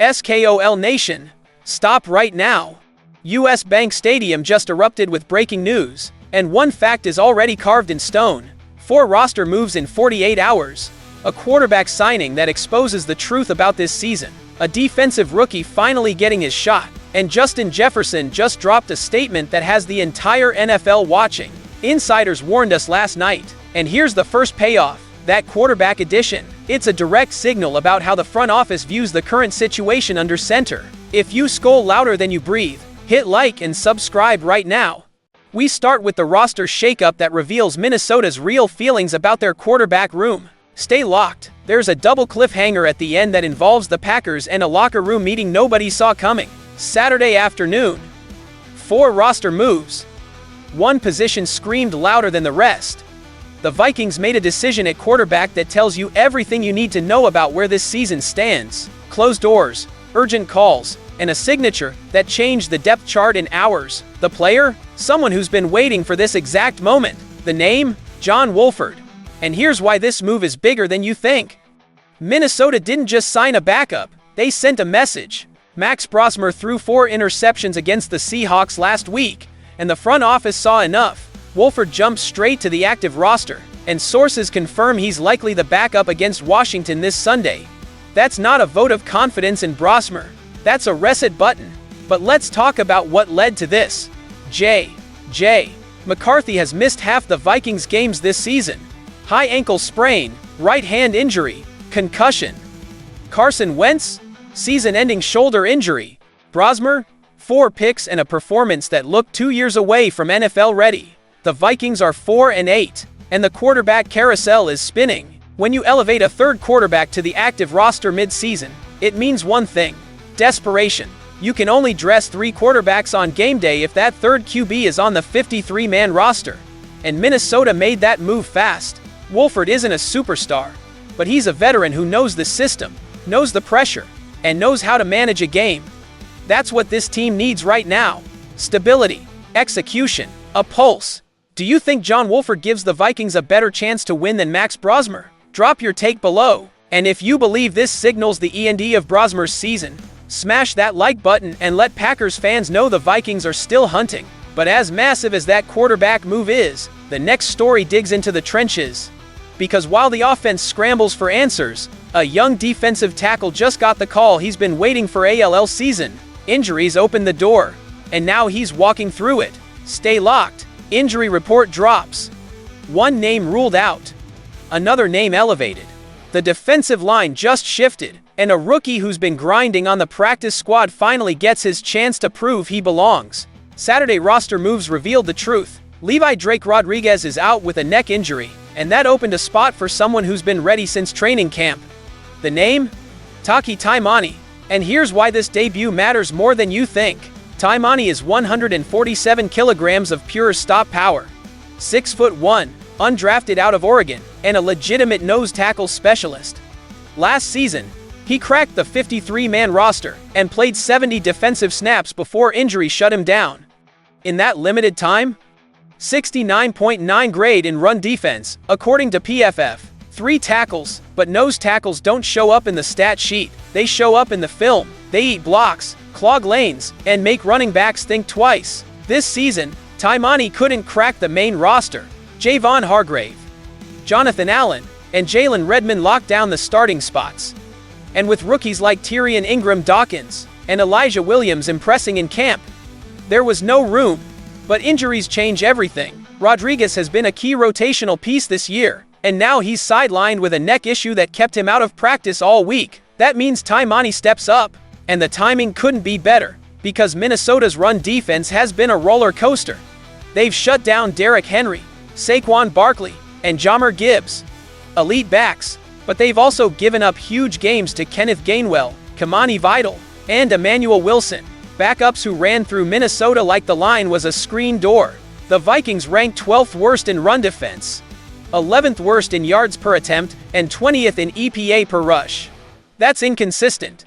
SKOL Nation, stop right now. US Bank Stadium just erupted with breaking news, and one fact is already carved in stone. 4 roster moves in 48 hours. A quarterback signing that exposes the truth about this season. A defensive rookie finally getting his shot. And Justin Jefferson just dropped a statement that has the entire NFL watching. Insiders warned us last night. And here's the first payoff. That quarterback addition. It's a direct signal about how the front office views the current situation under center. If you scold louder than you breathe, hit like and subscribe right now. We start with the roster shakeup that reveals Minnesota's real feelings about their quarterback room. Stay locked. There's a double cliffhanger at the end that involves the Packers and a locker room meeting nobody saw coming. Saturday afternoon. 4 roster moves. One position screamed louder than the rest. The Vikings made a decision at quarterback that tells you everything you need to know about where this season stands. Closed doors, urgent calls, and a signature that changed the depth chart in hours. The player? Someone who's been waiting for this exact moment. The name? John Wolford. And here's why this move is bigger than you think. Minnesota didn't just sign a backup, they sent a message. Max Brosmer threw 4 interceptions against the Seahawks last week, and the front office saw enough. Wolford jumped straight to the active roster, and sources confirm he's likely the backup against Washington this Sunday. That's not a vote of confidence in Brosmer. That's a reset button. But let's talk about what led to this. J. McCarthy has missed half the Vikings games this season. High ankle sprain, right hand injury, concussion. Carson Wentz, season-ending shoulder injury. Brosmer, 4 picks and a performance that looked 2 years away from NFL ready. The Vikings are 4-8, and the quarterback carousel is spinning. When you elevate a third quarterback to the active roster mid-season, it means one thing: desperation. You can only dress 3 quarterbacks on game day if that third QB is on the 53-man roster. And Minnesota made that move fast. Wolford isn't a superstar, but he's a veteran who knows the system, knows the pressure, and knows how to manage a game. That's what this team needs right now. Stability, execution, a pulse. Do you think John Wolford gives the Vikings a better chance to win than Max Brosmer? Drop your take below. And if you believe this signals the end of Brosmer's season, smash that like button and let Packers fans know the Vikings are still hunting. But as massive as that quarterback move is, the next story digs into the trenches. Because while the offense scrambles for answers, a young defensive tackle just got the call he's been waiting for all season. Injuries opened the door, and now he's walking through it. Stay locked. Injury report drops. One name ruled out. Another name elevated. The defensive line just shifted, and a rookie who's been grinding on the practice squad finally gets his chance to prove he belongs. Saturday roster moves revealed the truth. Levi Drake Rodriguez is out with a neck injury, and that opened a spot for someone who's been ready since training camp. The name? Taki Taimani. And here's why this debut matters more than you think. Taimani is 147 kilograms of pure stop power. 6'1", undrafted out of Oregon, and a legitimate nose tackle specialist. Last season, he cracked the 53-man roster and played 70 defensive snaps before injury shut him down. In that limited time, 69.9 grade in run defense, according to PFF. 3 tackles, but nose tackles don't show up in the stat sheet. They show up in the film. They eat blocks, clog lanes, and make running backs think twice. This season, Taimani couldn't crack the main roster. Javon Hargrave, Jonathan Allen, and Jalen Redmond locked down the starting spots. And with rookies like Tyrion Ingram-Dawkins and Elijah Williams impressing in camp, there was no room. But injuries change everything. Rodriguez has been a key rotational piece this year, and now he's sidelined with a neck issue that kept him out of practice all week. That means Taimani steps up, and the timing couldn't be better, because Minnesota's run defense has been a roller coaster. They've shut down Derrick Henry, Saquon Barkley, and Jahmyr Gibbs. Elite backs, but they've also given up huge games to Kenneth Gainwell, Kamani Vidal, and Emmanuel Wilson. Backups who ran through Minnesota like the line was a screen door. The Vikings ranked 12th worst in run defense, 11th worst in yards per attempt, and 20th in EPA per rush. That's inconsistent.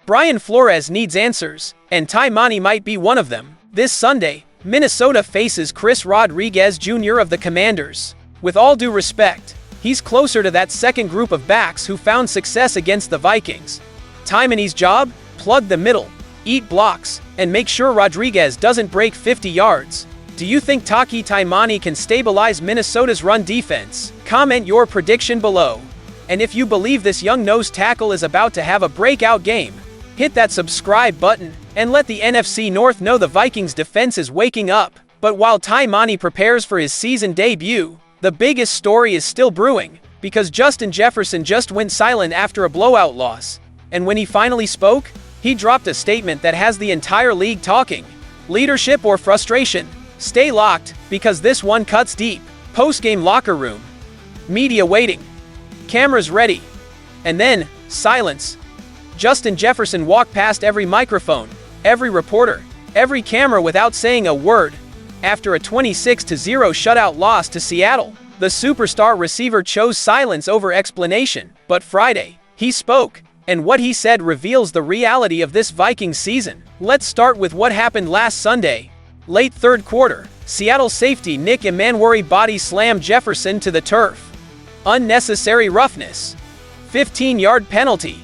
Brian Flores needs answers, and Taimani might be one of them. This Sunday, Minnesota faces Chris Rodriguez Jr. of the Commanders. With all due respect, he's closer to that second group of backs who found success against the Vikings. Taimani's job? plug the middle, eat blocks, and make sure Rodriguez doesn't break 50 yards. Do you think Taki Taimani can stabilize Minnesota's run defense? Comment your prediction below. And if you believe this young nose tackle is about to have a breakout game, hit that subscribe button and let the NFC North know the Vikings defense is waking up. But while Taimani prepares for his season debut, the biggest story is still brewing, because Justin Jefferson just went silent after a blowout loss. And when he finally spoke, he dropped a statement that has the entire league talking. Leadership or frustration? Stay locked, because this one cuts deep. Post-game locker room. Media waiting. Cameras ready. And then, silence. Justin Jefferson walked past every microphone, every reporter, every camera without saying a word. After a 26-0 shutout loss to Seattle, the superstar receiver chose silence over explanation. But Friday, he spoke, and what he said reveals the reality of this Vikings season. Let's start with what happened last Sunday. Late third quarter, Seattle safety Nick Emmanwori body slammed Jefferson to the turf. Unnecessary roughness. 15-yard penalty.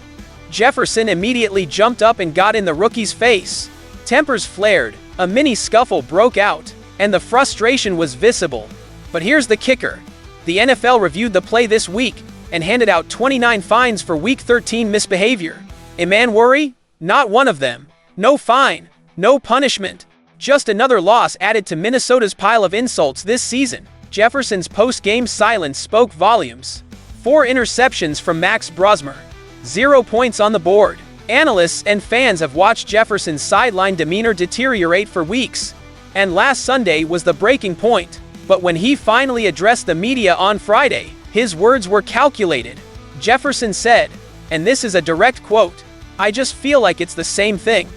Jefferson immediately jumped up and got in the rookie's face. Tempers flared, a mini scuffle broke out, and the frustration was visible. But here's the kicker. The NFL reviewed the play this week and handed out 29 fines for Week 13 misbehavior. Emmanwori? Not one of them. No fine, no punishment. Just another loss added to Minnesota's pile of insults this season. Jefferson's post-game silence spoke volumes. 4 interceptions from Max Brosmer. 0 points on the board. Analysts and fans have watched Jefferson's sideline demeanor deteriorate for weeks. And last Sunday was the breaking point. But when he finally addressed the media on Friday, his words were calculated. Jefferson said, and this is a direct quote, "I just feel like it's the same thing.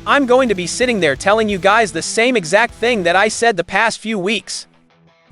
I'm going to be sitting there telling you guys the same exact thing that I said the past few weeks.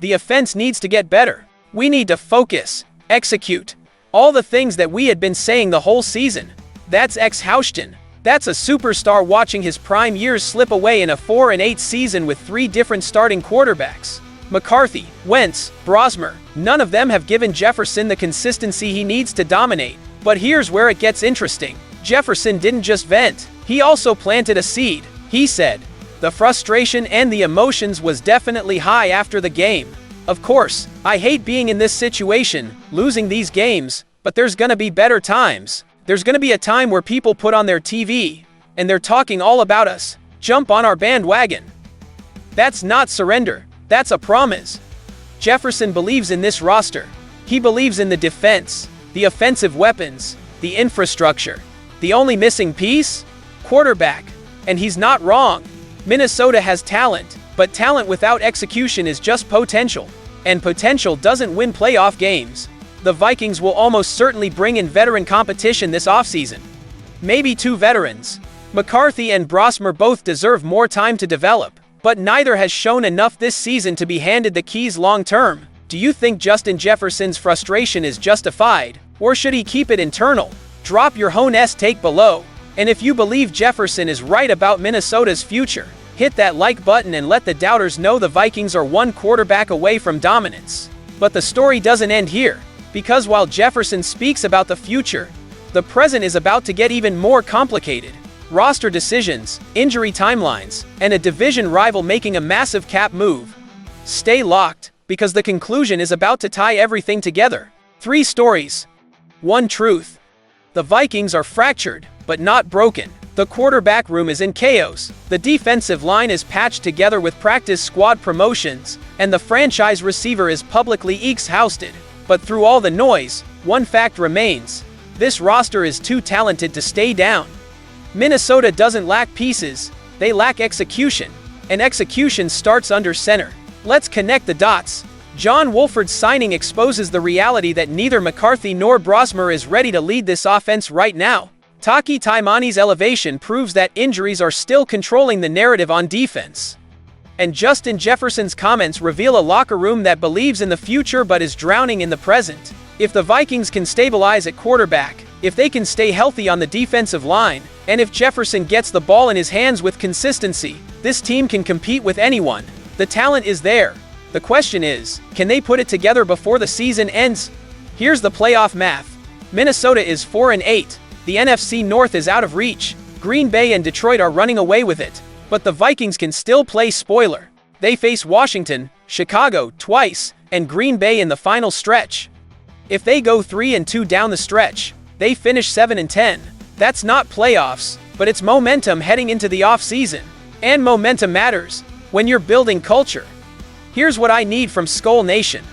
The offense needs to get better. We need to focus, execute. All the things that we had been saying the whole season. That's ex-Houston. That's a superstar watching his prime years slip away in a 4-8 season with 3 different starting quarterbacks. McCarthy, Wentz, Brosmer, none of them have given Jefferson the consistency he needs to dominate. But here's where it gets interesting. Jefferson didn't just vent. He also planted a seed. He said, the frustration and the emotions was definitely high after the game. Of course, I hate being in this situation, losing these games, but there's gonna be better times. There's gonna be a time where people put on their TV, and they're talking all about us. Jump on our bandwagon. That's not surrender. That's a promise. Jefferson believes in this roster. He believes in the defense, the offensive weapons, the infrastructure. The only missing piece? Quarterback. And he's not wrong. Minnesota has talent, but talent without execution is just potential. And potential doesn't win playoff games. The Vikings will almost certainly bring in veteran competition this offseason. Maybe 2 veterans. McCarthy and Brosmer both deserve more time to develop, but neither has shown enough this season to be handed the keys long term. Do you think Justin Jefferson's frustration is justified, or should he keep it internal? Drop your own take below. And if you believe Jefferson is right about Minnesota's future, hit that like button and let the doubters know the Vikings are 1 quarterback away from dominance. But the story doesn't end here, because while Jefferson speaks about the future, the present is about to get even more complicated. Roster decisions, injury timelines, and a division rival making a massive cap move. Stay locked, because the conclusion is about to tie everything together. 3 stories. 1 truth. The Vikings are fractured, but not broken. The quarterback room is in chaos. The defensive line is patched together with practice squad promotions, and the franchise receiver is publicly ex-Houston. But through all the noise, one fact remains. This roster is too talented to stay down. Minnesota doesn't lack pieces, they lack execution. And execution starts under center. Let's connect the dots. John Wolford's signing exposes the reality that neither McCarthy nor Brosmer is ready to lead this offense right now. Taki Taimani's elevation proves that injuries are still controlling the narrative on defense. And Justin Jefferson's comments reveal a locker room that believes in the future but is drowning in the present. If the Vikings can stabilize at quarterback, if they can stay healthy on the defensive line, and if Jefferson gets the ball in his hands with consistency, this team can compete with anyone. The talent is there. The question is, can they put it together before the season ends? Here's the playoff math. Minnesota is 4-8. The NFC North is out of reach. Green Bay and Detroit are running away with it, but the Vikings can still play spoiler. They face Washington, Chicago twice, and Green Bay in the final stretch. If they go 3-2 down the stretch, they finish 7-10. That's not playoffs, but it's momentum heading into the offseason. And momentum matters when you're building culture. Here's what I need from Skull Nation.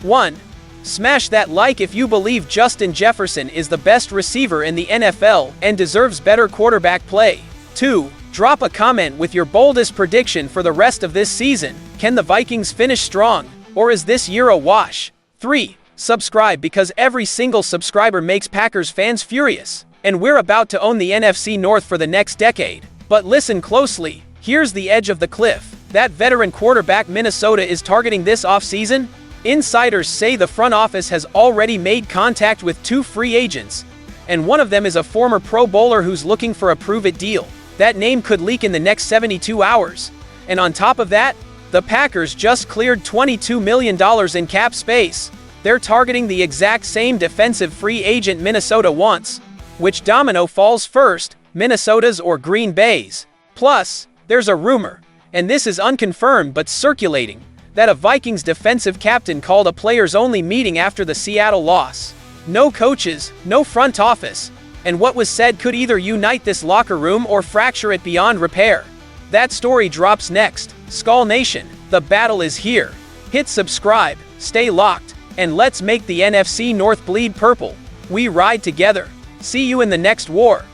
1. Smash that like if you believe Justin Jefferson is the best receiver in the NFL and deserves better quarterback play. 2. Drop a comment with your boldest prediction for the rest of this season. Can the Vikings finish strong, or is this year a wash? 3. Subscribe because every single subscriber makes Packers fans furious, and we're about to own the NFC North for the next decade. But listen closely, here's the edge of the cliff. That veteran quarterback Minnesota is targeting this offseason? Insiders say the front office has already made contact with 2 free agents, and one of them is a former Pro Bowler who's looking for a prove-it deal. That name could leak in the next 72 hours. And on top of that, the Packers just cleared $22 million in cap space. They're targeting the exact same defensive free agent Minnesota wants. Which domino falls first, Minnesota's or Green Bay's? Plus, there's a rumor, and this is unconfirmed but circulating, that a Vikings defensive captain called a players-only meeting after the Seattle loss. No coaches, no front office, and what was said could either unite this locker room or fracture it beyond repair. That story drops next. Skull Nation, the battle is here. Hit subscribe, stay locked, and let's make the NFC North bleed purple. We ride together. See you in the next war.